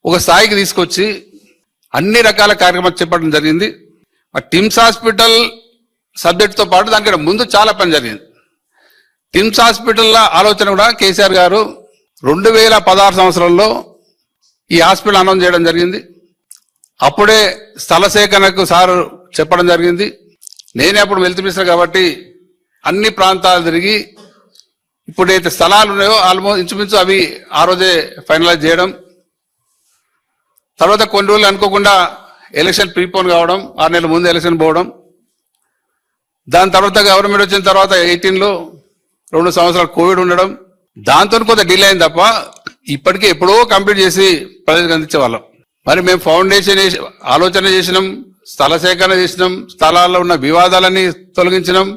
ఒక స్థాయికి తీసుకొచ్చి అన్ని రకాల కార్యక్రమాలు చేపట్టడం జరిగింది. ఆ టిమ్స్ హాస్పిటల్ సబ్జెక్ట్ తో పాటు దానికంటే ముందు చాలా పని జరిగింది. టిమ్స్ హాస్పిటల్ ఆలోచన కూడా కేసీఆర్ గారు 2016 సంవత్సరంలో ఈ హాస్పిటల్ అనౌన్స్ చేయడం జరిగింది. అప్పుడే స్థల సేకరణకు సార్ చెప్పడం జరిగింది. నేనే అప్పుడు హెల్త్ మినిస్టర్ కాబట్టి అన్ని ప్రాంతాలు తిరిగి ఇప్పుడైతే స్థలాలు ఉన్నాయో ఆల్మోస్ట్ ఇంచుమించు అవి ఆ రోజే ఫైనలైజ్ చేయడం. తర్వాత కొన్ని రోజులు అనుకోకుండా ఎలక్షన్ ప్రీపోన్ కావడం, 6 నెలల ముందు ఎలక్షన్ పోవడం. దాని తర్వాత గవర్నమెంట్ వచ్చిన తర్వాత 18లో 2 సంవత్సరాలు కోవిడ్ ఉండడం, దాంతో కొంత డిలే అయింది తప్ప ఇప్పటికే ఎప్పుడో కంప్లీట్ చేసి ప్రజలకు అందించే వాళ్ళం. మరి మేము ఫౌండేషన్ ఆలోచన చేసినాం, స్థల సేకరణ చేసినాం, స్థలాల్లో ఉన్న వివాదాలన్నీ తొలగించినాం,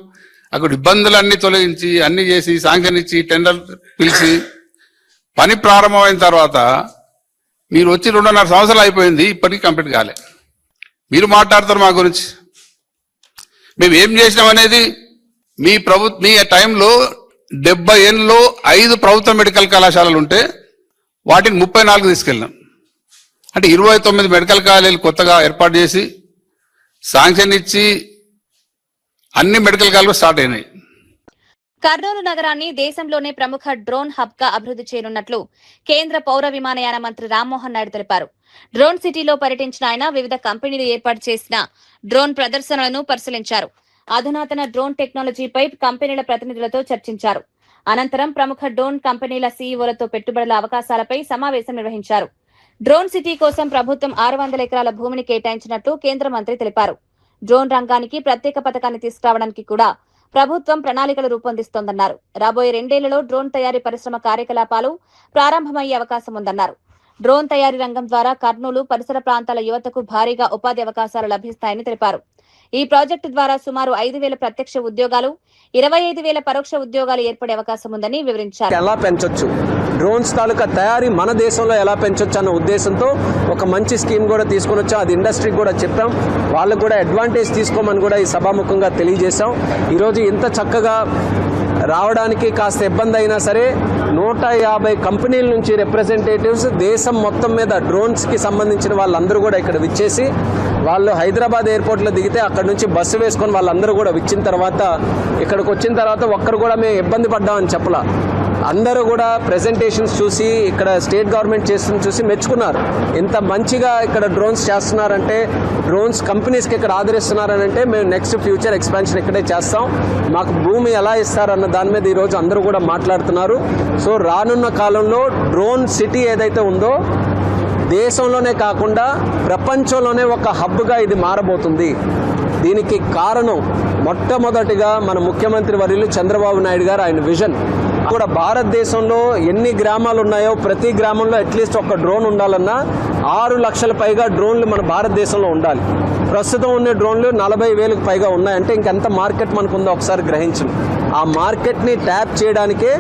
అక్కడ ఇబ్బందులన్నీ తొలగించి అన్ని చేసి శాంక్షన్ ఇచ్చి టెండర్ పిలిచి పని ప్రారంభమైన తర్వాత మీరు వచ్చి 2.5 సంవత్సరాలు అయిపోయింది, ఇప్పటికీ కంప్లీట్ కాలే. మీరు మాట్లాడతారు మా గురించి. మేము ఏం చేసినాం అనేది మీ టైంలో 70 ఏళ్ళలో 5 ప్రభుత్వ మెడికల్ కళాశాలలు ఉంటే వాటిని 34 తీసుకెళ్ళినాం. అంటే 29 మెడికల్ కాలేజీలు కొత్తగా ఏర్పాటు చేసి శాంక్షన్ ఇచ్చి అన్ని మెడికల్ కాలేజీలు స్టార్ట్ అయినాయి. కర్నూలు నగరాన్ని దేశంలోనే ప్రముఖ డ్రోన్ హబ్ గా అభివృద్ధి చేయనున్నట్లు కేంద్ర పౌర విమానయాన మంత్రి రామ్మోహన్ నాయుడు తెలిపారు. డ్రోన్ సిటీలో పర్యటించిన ఆయన వివిధ కంపెనీలు ఏర్పాటు చేసిన డ్రోన్ ప్రదర్శనలను పరిశీలించారు. అధునాతన డ్రోన్ టెక్నాలజీపై కంపెనీల ప్రతినిధులతో చర్చించారు. అనంతరం ప్రముఖ డ్రోన్ కంపెనీల సీఈఓలతో పెట్టుబడుల అవకాశాలపై సమావేశం నిర్వహించారు. డ్రోన్ సిటీ కోసం ప్రభుత్వం 600 ఎకరాల భూమిని కేటాయించినట్లు కేంద్ర మంత్రి తెలిపారు. డ్రోన్ రంగానికి ప్రత్యేక పథకాన్ని తీసుకురావడానికి కూడా ప్రభుత్వం ప్రణాళికలు రూపొందిస్తోందన్నారు. రాబోయే 2 ఏళ్లలో డ్రోన్ తయారీ పరిశ్రమ కార్యకలాపాలు ప్రారంభమయ్యే అవకాశం ఉందన్నారు. డ్రోన్ తయారీ రంగం ద్వారా కర్నూలు పరిసర ప్రాంతాల యువతకు భారీగా ఉపాధి అవకాశాలు లభిస్తాయని తెలిపారు. ఈ ప్రాజెక్టు ద్వారా సుమారు 5,000 ప్రత్యక్ష ఉద్యోగాలు, 25,000 పరోక్ష ఉద్యోగాలు ఏర్పడే అవకాశం ఉందని వివరించారు. ఎలా పెంచొచ్చు, డ్రోన్స్ తాలూకా తయారీ మన దేశంలో ఎలా పెంచొచ్చు అన్న ఉద్దేశంతో ఒక మంచి స్కీమ్ కూడా తీసుకొని వచ్చాం. అది ఇండస్ట్రీకి కూడా చెప్పాం, వాళ్ళకు కూడా అడ్వాంటేజ్ తీసుకోమని కూడా ఈ సభాముఖంగా తెలియజేశాం. ఈరోజు ఇంత చక్కగా రావడానికి కాస్త ఇబ్బంది అయినా సరే 150 కంపెనీల నుంచి రిప్రజెంటేటివ్స్ దేశం మొత్తం మీద డ్రోన్స్కి సంబంధించిన వాళ్ళందరూ కూడా ఇక్కడ విచ్చేసి, వాళ్ళు హైదరాబాద్ ఎయిర్పోర్ట్లో దిగితే అక్కడ నుంచి బస్సు వేసుకొని వాళ్ళందరూ కూడా వచ్చిన తర్వాత ఇక్కడికి వచ్చిన తర్వాత ఒక్కరు కూడా మేము ఇబ్బంది పడ్డామని చెప్పలా. అందరూ కూడా ప్రెజెంటేషన్స్ చూసి ఇక్కడ స్టేట్ గవర్నమెంట్ చేస్తున్న చూసి మెచ్చుకున్నారు. ఇంత మంచిగా ఇక్కడ డ్రోన్స్ చేస్తున్నారంటే, డ్రోన్స్ కంపెనీస్కి ఇక్కడ ఆదరిస్తున్నారనంటే మేము నెక్స్ట్ ఫ్యూచర్ ఎక్స్పాన్షన్ ఇక్కడే చేస్తాం, మాకు భూమి ఎలా ఇస్తారన్న దాని మీద ఈరోజు అందరూ కూడా మాట్లాడుతున్నారు. సో రానున్న కాలంలో డ్రోన్ సిటీ ఏదైతే ఉందో దేశంలోనే కాకుండా ప్రపంచంలోనే ఒక హబ్గా ఇది మారబోతుంది. దీనికి కారణం మొట్టమొదటిగా మన ముఖ్యమంత్రి వర్యులు చంద్రబాబు నాయుడు గారు, ఆయన విజన్ కూడా. భారతదేశంలో ఎన్ని గ్రామాలు ఉన్నాయో ప్రతి గ్రామంలో అట్లీస్ట్ ఒక డ్రోన్ ఉండాలన్నా 6 లక్షల పైగా డ్రోన్లు మన భారతదేశంలో ఉండాలి. ప్రస్తుతం ఉన్న డ్రోన్లు 40,000కు పైగా ఉన్నాయంటే ఇంకెంత మార్కెట్ మనకు ఉందో ఒకసారి గ్రహించండి. ఆ మార్కెట్ని ట్యాప్ చేయడానికే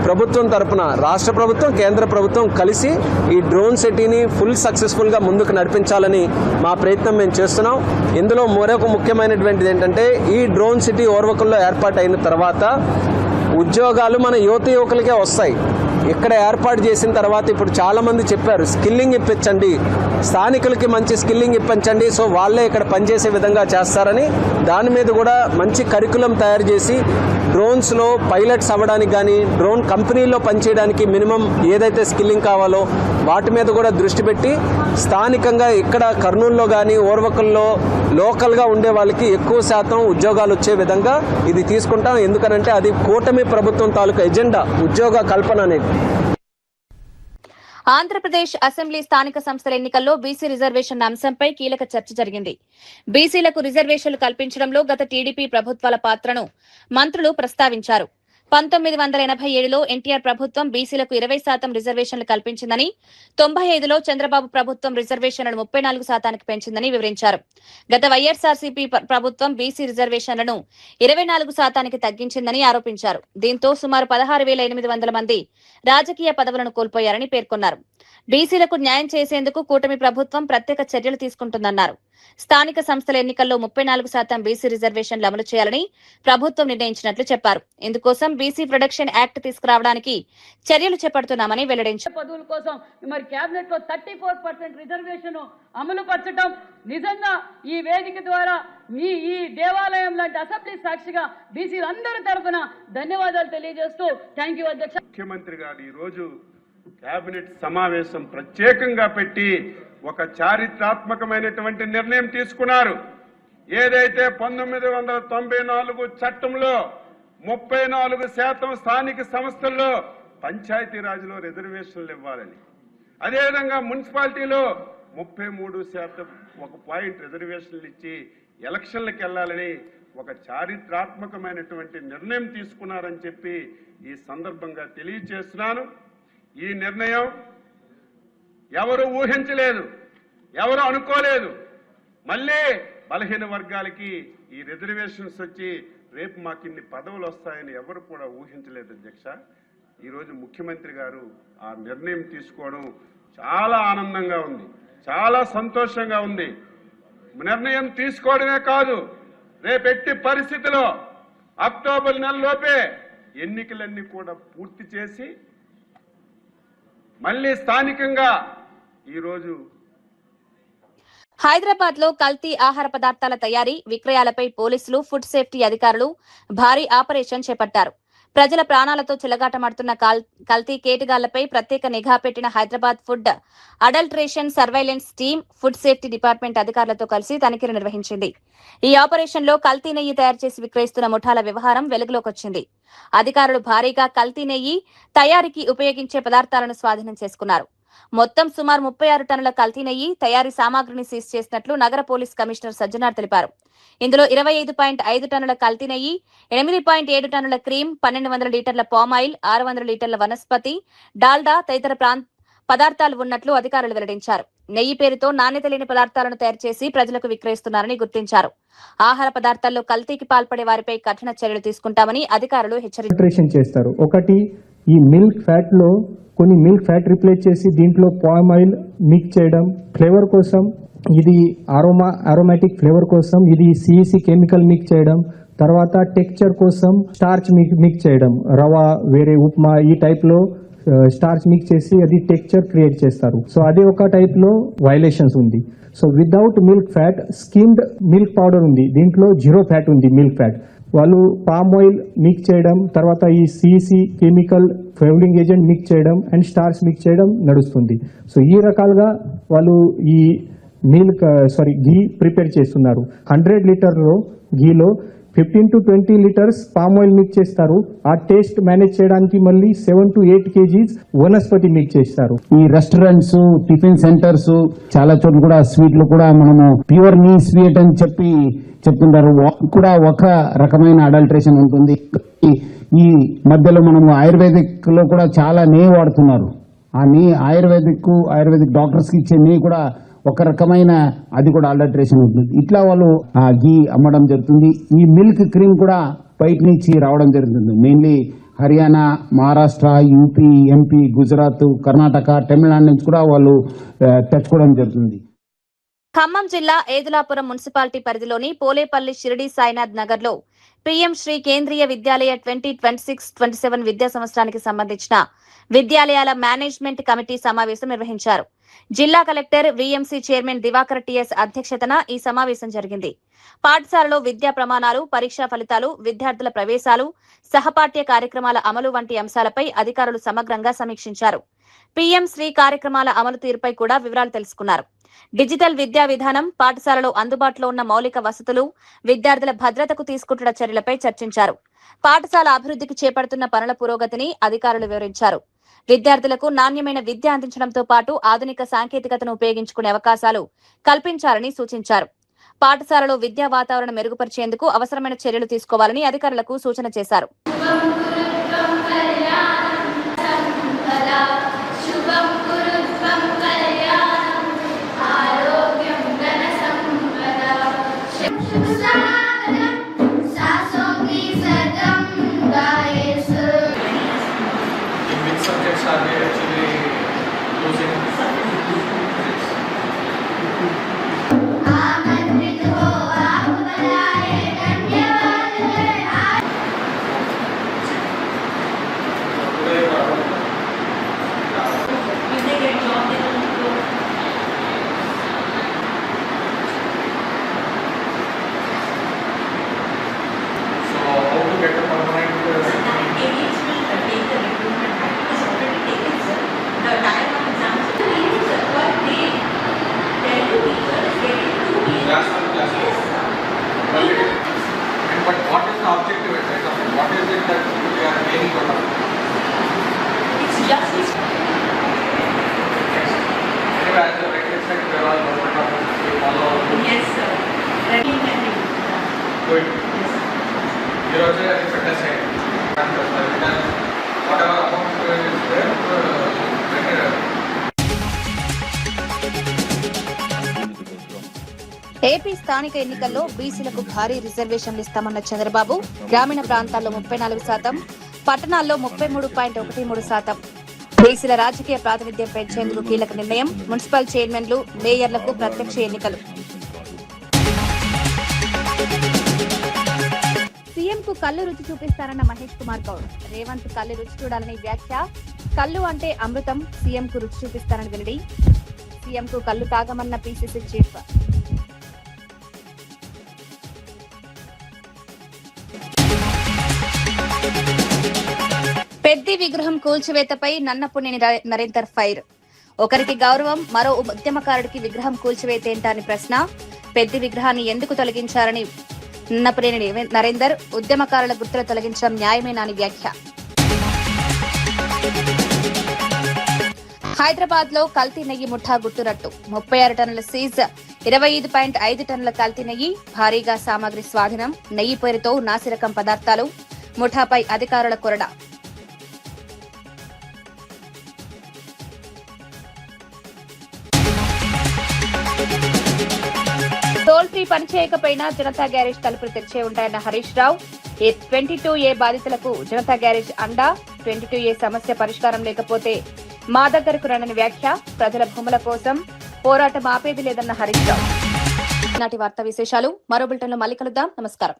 ప్రభుత్వం తరపున రాష్ట్ర ప్రభుత్వం, కేంద్ర ప్రభుత్వం కలిసి ఈ డ్రోన్ సిటీని ఫుల్ సక్సెస్ఫుల్గా ముందుకు నడిపించాలని మా ప్రయత్నం మేము చేస్తున్నాం. ఇందులో మరొక ముఖ్యమైనటువంటిది ఏంటంటే, ఈ డ్రోన్ సిటీ ఓర్వకల్లో ఏర్పాటు అయిన తర్వాత ఉద్యోగాలు మన యువత యువకులకే వస్తాయి. ఇక్కడ ఏర్పాటు చేసిన తర్వాత ఇప్పుడు చాలామంది చెప్పారు స్కిల్లింగ్ ఇప్పించండి, స్థానికులకి మంచి స్కిల్లింగ్ ఇప్పించండి, సో వాళ్ళే ఇక్కడ పనిచేసే విధంగా చేస్తారని దాని మీద కూడా మంచి కరికులం తయారు చేసి డ్రోన్స్లో పైలట్స్ అవ్వడానికి కానీ డ్రోన్ కంపెనీల్లో పనిచేయడానికి మినిమం ఏదైతే స్కిల్లింగ్ కావాలో వాటి మీద కూడా దృష్టి పెట్టి స్థానికంగా ఇక్కడ కర్నూలులో కానీ ఓర్వకల్లో లోకల్గా ఉండే వాళ్ళకి ఎక్కువ శాతం ఉద్యోగాలు వచ్చే విధంగా ఇది తీసుకుంటాం. ఎందుకనంటే అది కూటమి ప్రభుత్వం తాలూకా ఎజెండా ఉద్యోగ కల్పన అనేది. ఆంధ్రప్రదేశ్ అసెంబ్లీ స్థానిక సంస్థల ఎన్నికల్లో బీసీ రిజర్వేషన్ అంశంపై కీలక చర్చ జరిగింది. బీసీలకు రిజర్వేషన్లు కల్పించడంలో గత టీడీపీ ప్రభుత్వాల పాత్రను మంత్రులు ప్రస్తావించారు. 1987లో ఎన్టీఆర్ ప్రభుత్వం బీసీలకు 20% రిజర్వేషన్లు కల్పించిందని, 95లో చంద్రబాబు ప్రభుత్వం రిజర్వేషన్లను 34% పెంచిందని వివరించారు. గత వైఎస్ఆర్సీపీ ప్రభుత్వం బీసీ రిజర్వేషన్లను 24% తగ్గించిందని ఆరోపించారు. దీంతో సుమారు 16,800 మంది రాజకీయ పదవులను కోల్పోయారని పేర్కొన్నారు. బీసీలకు న్యాయం చేసేందుకు కూటమి ప్రభుత్వం ప్రత్యేక చర్యలు తీసుకుంటుందన్నారు. స్థానిక సంస్థల ఎన్నికల్లో 34% బీసీ రిజర్వేషన్లు అమలు చేయాలని ప్రభుత్వం నిర్ణయించినట్లు చెప్పారు. ఇందుకోసం బీసీ ప్రొడక్షన్ యాక్ట్ తీసుకురావడానికి చర్యలు చేపడుతున్నామని వెల్లడించారు. పదవుల కోసం మరి కేబినెట్ లో 34% రిజర్వేషన్ అమలు పరచడం నిజంగా ఈ వేదిక ద్వారా ఈ దేవాలయం లాంటి అసెంబ్లీ సాక్షిగా బీసీలందరి తరఫున ధన్యవాదాలు తెలియజేస్తూ థ్యాంక్ యూ అధ్యక్ష. ముఖ్యమంత్రి గారు ఈ రోజు కేబినెట్ సమావేశం ప్రత్యేకంగా పెట్టి ఒక చారిత్రాత్మకమైనటువంటి నిర్ణయం తీసుకున్నారు. ఏదైతే 1994 చట్టంలో 34% స్థానిక సంస్థల్లో పంచాయతీరాజ్లో రిజర్వేషన్లు ఇవ్వాలని, అదేవిధంగా మున్సిపాలిటీలో 33% 1 పాయింట్ రిజర్వేషన్లు ఇచ్చి ఎలక్షన్లకు వెళ్లాలని ఒక చారిత్రాత్మకమైనటువంటి నిర్ణయం తీసుకున్నారని చెప్పి ఈ సందర్భంగా తెలియజేస్తున్నాను. ఈ నిర్ణయం ఎవరు ఊహించలేదు, ఎవరు అనుకోలేదు. మళ్ళీ బలహీన వర్గాలకి ఈ రిజర్వేషన్స్ వచ్చి రేపు మాకు ఇన్ని పదవులు వస్తాయని ఎవరు కూడా ఊహించలేదు అధ్యక్ష. ఈరోజు ముఖ్యమంత్రి గారు ఆ నిర్ణయం తీసుకోవడం చాలా ఆనందంగా ఉంది, చాలా సంతోషంగా ఉంది. నిర్ణయం తీసుకోవడమే కాదు, రేపెట్టి పరిస్థితిలో అక్టోబర్ నెలలోపే ఎన్నికలన్నీ కూడా పూర్తి చేసి మళ్ళీ స్థానికంగా ఈరోజు హైదరాబాద్ లో కల్తీ ఆహార పదార్థాల తయారీ విక్రయాలపై పోలీసులు, ఫుడ్ సేఫ్టీ అధికారులు భారీ ఆపరేషన్ చేపట్టారు. ప్రజల ప్రాణాలతో చెలగాటమాడుతున్న కల్తీ కేటగాళ్లపై ప్రత్యేక నిఘా పెట్టిన Hyderabad food adulteration surveillance team food safety department అధికారులతో కలిసి తనిఖీలు నిర్వహించింది. ఈ ఆపరేషన్ లో కల్తీ నెయ్యి తయారు చేసి విక్రయిస్తున్న ముఠాల వ్యవహారం వెలుగులోకి వచ్చింది. అధికారులు భారీగా కల్తీ నెయ్యి తయారీకి ఉపయోగించే పదార్థాలను స్వాధీనం చేసుకున్నారు. మొత్తం సుమారు 36 టన్నుల కల్తీ నెయ్యి తయారీ సామాగ్రిని సీజ్ చేసినట్లు నగర పోలీస్ కమిషనర్ సజ్జనార్ తెలిపారు. ఇందులో 25.5 టన్నుల కల్తీ నెయ్యి, 8.7 టన్నుల క్రీమ్, 1200 లీటర్ల పామాయిల్, 600 లీటర్ల వనస్పతి, డాల్డా తదితర పదార్థాలు ఉన్నట్లు అధికారులు వెల్లడించారు. నెయ్యి పేరుతో నాణ్యత లేని పదార్థాలను తయారు చేసి ప్రజలకు విక్రయిస్తున్నారని గుర్తించారు. ఆహార పదార్థాల్లో కల్తీకి పాల్పడే వారిపై కఠిన చర్యలు తీసుకుంటామని అధికారులు హెచ్చరించారు. ఒకటి, ఈ మిల్క్ ఫ్యాట్ లో కొన్ని మిల్క్ ఫ్యాట్ రిప్లేస్ చేసి దీంట్లో పామ్ ఆయిల్ మిక్స్ చేయడం, ఫ్లేవర్ కోసం ఇది అరోమాటిక్ ఫ్లేవర్ కోసం ఇది సిఇసి కెమికల్ మిక్స్ చేయడం, తర్వాత టెక్స్చర్ కోసం స్టార్చ్ మిక్స్ చేయడం, రవా వేరే ఉప్మా ఈ టైప్ లో స్టార్చ్ మిక్స్ చేసి అది టెక్స్చర్ క్రియేట్ చేస్తారు. సో అది ఒక టైప్ లో వైలేషన్స్ ఉంది. So without milk fat skimmed milk powder ఉంది, దీంట్లో 0 ఫ్యాట్ ఉంది మిల్క్ ఫ్యాట్. వాళ్ళు పామ్ ఆయిల్ మిక్స్ చేయడం, తర్వాత ఈ CEC chemical flavouring agent mix చేయడం అండ్ స్టార్చ్ మిక్స్ చేయడం నడుస్తుంది. సో ఈ రకాలుగా వాళ్ళు ఈ ఘీ ప్రిపేర్ చేస్తున్నారు. 100 లీటర్లో ఘీలో 15 to 20 litres palm oil mix చేస్తారు. ఆ టేస్ట్ మేనేజ్ చేయడానికి మళ్ళీ 7 to 8 కేజీస్ వనస్పతి మిక్స్ చేస్తారు. ఈ రెస్టారెంట్స్, టిఫిన్ సెంటర్స్, చాలా చోట్ల కూడా స్వీట్లు కూడా మనము ప్యూర్ నీ స్వీట్ అని చెప్తుంటారు. కూడా ఒక రకమైన అడల్ట్రేషన్ ఉంటుంది. ఈ మధ్యలో మనము ఆయుర్వేదిక్ లో కూడా చాలా నెయ్యి వాడుతున్నారు. ఆ నెయ్యి ఆయుర్వేదిక్ డాక్టర్స్ కి ఇచ్చే నెయ్యి కూడా ఒక రకమైన అది కూడా అడల్ట్రేషన్ ఉంటుంది. ఇట్లా వాళ్ళు ఆ ఘీ అమ్మడం జరుగుతుంది. ఈ మిల్క్ క్రీమ్ కూడా బయట నుంచి రావడం జరుగుతుంది. Mainly Haryana, Maharashtra, UP, MP, Gujarat, Karnataka, Tamil Nadu నుంచి కూడా వాళ్ళు తెచ్చుకోవడం జరుగుతుంది. ఖమ్మం జిల్లా ఏదులాపురం మున్సిపాలిటీ పరిధిలోని పోలేపల్లి షిరిడి సాయినాథ్ నగర్ లో పీఎం శ్రీ కేంద్రీయ విద్యాలయ 2026-27 విద్యా సంవత్సరానికి సంబంధించిన విద్యాలయాల మేనేజ్మెంట్ కమిటీ సమావేశం నిర్వహించారు. జిల్లా collector VMC chairman Divakar TS అధ్యక్షతన ఈ సమావేశం జరిగింది. పాఠశాలలో విద్యా ప్రమాణాలు, పరీక్షా ఫలితాలు, విద్యార్థుల ప్రవేశాలు, సహపాఠ్య కార్యక్రమాల అమలు వంటి అంశాలపై అధికారులు సమగ్రంగా సమీక్షించారు. పీఎం శ్రీ కార్యక్రమాల అమలు తీరుపై కూడా వివరాలు తెలుసుకున్నారు. డిజిటల్ విద్యా విధానం, పాఠశాలలో అందుబాటులో ఉన్న మౌలిక వసతులు, విద్యార్థుల భద్రతకు తీసుకుంటున్న చర్యలపై చర్చించారు. పాఠశాల అభివృద్ధికి చేపడుతున్న పనుల పురోగతిని అధికారులు వివరించారు. విద్యార్థులకు నాణ్యమైన విద్య అందించడంతో పాటు ఆధునిక సాంకేతికతను ఉపయోగించుకునే అవకాశాలు కల్పించాలని సూచించారు. పాఠశాలలో విద్యా వాతావరణం మెరుగుపరిచేందుకు అవసరమైన చర్యలు తీసుకోవాలని అధికారులకు సూచన చేశారు. But what is the objective exactly? What is it that we are aiming for? It's just anyway, as a regular said, we are all government of we follow. Yes, sir. Good. Yes. You're also a fitness side. Whatever amount is there, AP స్థానిక ఎన్నికల్లో బీసీలకు భారీ రిజర్వేషన్లు ఇస్తామన్న చంద్రబాబు గ్రామీణ ప్రాంతాల్లో 34%, పట్టణాల్లో 33.13%. బీసీల రాజకీయ ప్రాతినిధ్యం పెంచేందుకు కీలక నిర్ణయం. మున్సిపల్ చైర్మన్లు, మేయర్లకు ప్రత్యక్ష ఎన్నికలు. సీఎంకు కళ్ళు రుచి చూపిస్తారన్న మహేష్ కుమార్ గౌడ్. రేవంత్ కళ్ళు రుచి చూడాలని వ్యాఖ్య. కళ్ళు అంటే అమృతం, సీఎంకు రుచి చూపిస్తారని వెల్లడి. సీఎంకు కళ్ళు తాగమన్న పీసీసీ చీఫ్. పెద్ది విగ్రహం కూల్చివేతపై నన్నపునేని నరేందర్ ఫైర్. ఒకరికి గౌరవం, మరో ఉద్యమకారుడికి విగ్రహం కూల్చివేతేంటా అని ప్రశ్న. పెద్ది విగ్రహాన్ని ఎందుకు తొలగించారని నన్నపునేని నరేందర్. ఉద్యమకారుల గుర్తులు తొలగించడం న్యాయమేనా అని వ్యాఖ్య. హైదరాబాద్ లో కల్తీ నెయ్యి ముఠా గుట్టురట్టు. 36 టన్నుల సీజ్, 25.5 టన్నుల కల్తీ నెయ్యి, భారీగా సామాగ్రి స్వాధీనం. నెయ్యి పేరుతో నాసిరకం పదార్థాలు. ముఠాపై అధికారుల కొరడ. టోల్ ఫ్రీ పనిచేయకపోయినా జనతా గ్యారేజ్ తలుపులు తెరిచే ఉంటాయన్న హరీష్ రావు. 22A బాధితులకు జనతా గ్యారేజ్ అండా. 22A సమస్య పరిష్కారం లేకపోతే మా దగ్గరకు రండని వ్యాఖ్య. ప్రజల భూముల కోసం పోరాటం ఆపేది లేదన్న హరీష్ రావు. నాటి వార్తా విశేషాలు మరో బులెటిన్లో మళ్ళీ కలుద్దాం. నమస్కారం.